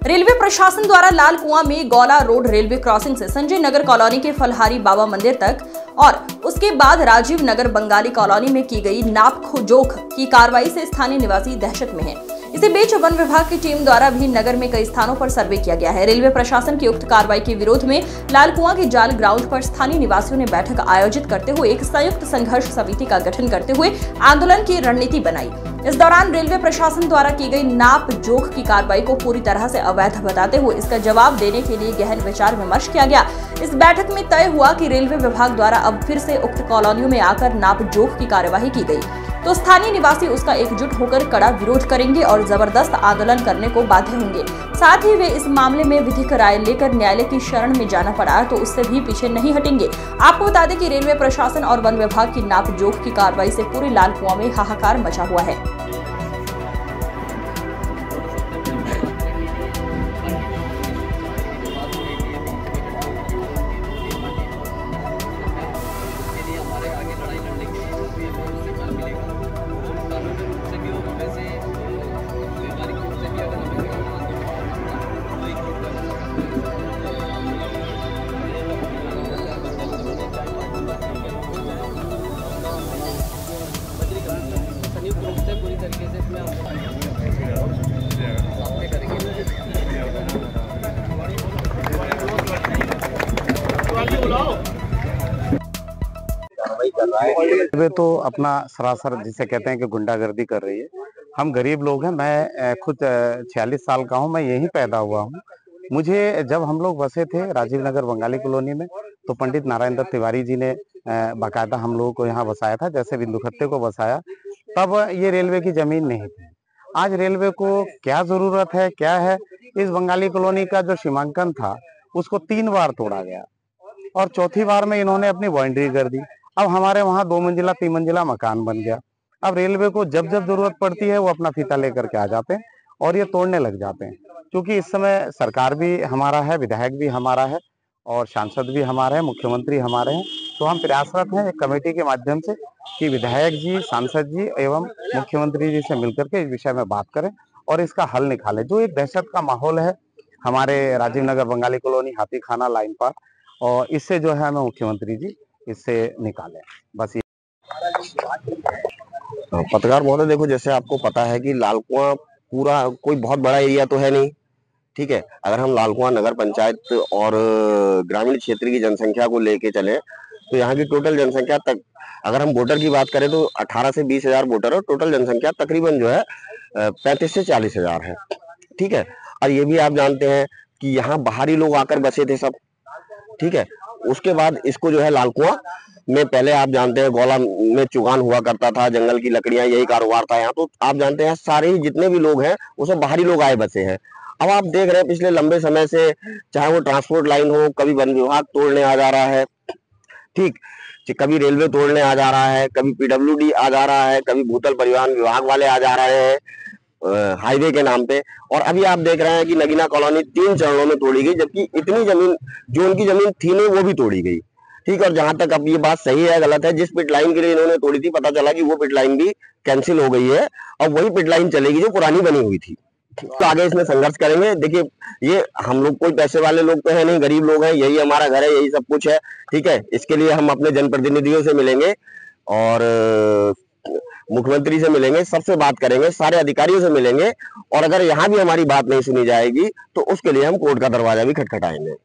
Railway प्रशासन द्वारा लाल कुआं में गौला रोड रेलवे क्रॉसिंग से संजय नगर कॉलोनी के फलहारी बाबा मंदिर तक और उसके बाद राजीव नगर बंगाली कॉलोनी में की गई नाप जोख की कार्रवाई से स्थानीय निवासी दहशत में हैं। इसी बीच वन विभाग की टीम द्वारा भी नगर में कई स्थानों पर सर्वे किया गया है। रेलवे प्रशासन की उक्त कार्रवाई के विरोध में लाल कुआं के जाल ग्राउंड पर स्थानीय निवासियों ने बैठक आयोजित करते हुए एक संयुक्त संघर्ष समिति का गठन करते हुए आंदोलन की रणनीति बनाई। इस दौरान रेलवे प्रशासन द्वारा की गई नाप जोख की कार्रवाई को पूरी तरह से अवैध बताते हुए इसका जवाब देने के लिए गहन विचार विमर्श किया गया। इस बैठक में तय हुआ कि रेलवे विभाग द्वारा अब फिर से उक्त कॉलोनियों में आकर नाप जोख की कार्यवाही की गई तो स्थानीय निवासी उसका एकजुट होकर कड़ा विरोध करेंगे और जबरदस्त आंदोलन करने को बाध्य होंगे। साथ ही वे इस मामले में विधिक राय लेकर न्यायालय की शरण में जाना पड़ा तो उससे भी पीछे नहीं हटेंगे। आपको बता दें कि रेलवे प्रशासन और वन विभाग की नाप जोख की कार्रवाई से पूरे लाल कुआं में हाहाकार मचा हुआ है। पूरी तरीके से इसमें रेलवे तो अपना सरासर जिसे कहते हैं कि गुंडागर्दी कर रही है। हम गरीब लोग हैं। मैं खुद 46 साल का हूं। मैं यहीं पैदा हुआ हूं। मुझे जब हम लोग बसे थे राजीव नगर बंगाली कॉलोनी में तो पंडित नारायण दत्त तिवारी जी ने बाकायदा हम लोगों को यहाँ बसाया था, जैसे बिंदु खत्ते को बसाया। तब ये रेलवे की जमीन नहीं थी। आज रेलवे को क्या जरूरत है, क्या है, इस बंगाली कॉलोनी का जो सीमांकन था उसको 3 बार तोड़ा गया और चौथी बार में इन्होंने अपनी बाउंड्री कर दी। अब हमारे वहाँ 2 मंजिला 3 मंजिला मकान बन गया। अब रेलवे को जब जब जरूरत पड़ती है वो अपना फीता लेकर के आ जाते हैं और ये तोड़ने लग जाते हैं। क्योंकि इस समय सरकार भी हमारा है, विधायक भी हमारा है और सांसद भी हमारे हैं, मुख्यमंत्री हमारे हैं। तो हम प्रयासरत हैं एक कमेटी के माध्यम से कि विधायक जी, सांसद जी एवं मुख्यमंत्री जी से मिलकर के इस विषय में बात करें और इसका हल निकालें। जो एक दहशत का माहौल है हमारे राजीव नगर बंगाली कॉलोनी हाथी खाना लाइन पर, और इससे जो है हमें मुख्यमंत्री जी इससे निकालें। बस ये पत्रकार महोदय, देखो जैसे आपको पता है कि लाल कुआं पूरा कोई बहुत बड़ा एरिया तो है नहीं, ठीक है। अगर हम लाल कुआं नगर पंचायत और ग्रामीण क्षेत्र की जनसंख्या को लेके चले तो यहाँ की टोटल जनसंख्या तक, अगर हम वोटर की बात करें तो 18 से 20 हजार वोटर और टोटल जनसंख्या तकरीबन जो है 35 से 40 हजार है, ठीक है। और ये भी आप जानते हैं कि यहाँ बाहरी लोग आकर बसे थे सब, ठीक है। उसके बाद इसको जो है लाल कुआं में पहले आप जानते हैं गौला में चुगान हुआ करता था, जंगल की लकड़ियां, यही कारोबार था यहाँ। तो आप जानते हैं सारे ही जितने भी लोग हैं वो सब बाहरी लोग आए बसे हैं। अब आप देख रहे हैं पिछले लंबे समय से, चाहे वो ट्रांसपोर्ट लाइन हो, कभी वन विभाग तोड़ने आ जा रहा है, ठीक, कभी रेलवे तोड़ने आ जा रहा है, कभी पीडब्ल्यूडी आ जा रहा है, कभी भूतल परिवहन विभाग वाले आ जा रहे हैं हाईवे के नाम पे। और अभी आप देख रहे हैं कि नगीना कॉलोनी 3 चरणों में तोड़ी गई, जबकि इतनी जमीन जो उनकी जमीन थी नहीं वो भी तोड़ी गई, ठीक। और जहां तक अब ये बात सही है गलत है, जिस पिट लाइन के लिए इन्होंने तोड़ी थी पता चला कि वो पिट लाइन भी कैंसिल हो गई है और वही पिट लाइन चलेगी जो पुरानी बनी हुई थी। तो आगे इसमें संघर्ष करेंगे। देखिए, ये हम लोग कोई पैसे वाले लोग तो है नहीं, गरीब लोग हैं, यही हमारा घर है, यही सब कुछ है, ठीक है। इसके लिए हम अपने जनप्रतिनिधियों से मिलेंगे और मुख्यमंत्री से मिलेंगे, सबसे बात करेंगे, सारे अधिकारियों से मिलेंगे और अगर यहाँ भी हमारी बात नहीं सुनी जाएगी तो उसके लिए हम कोर्ट का दरवाजा भी खटखटाएंगे।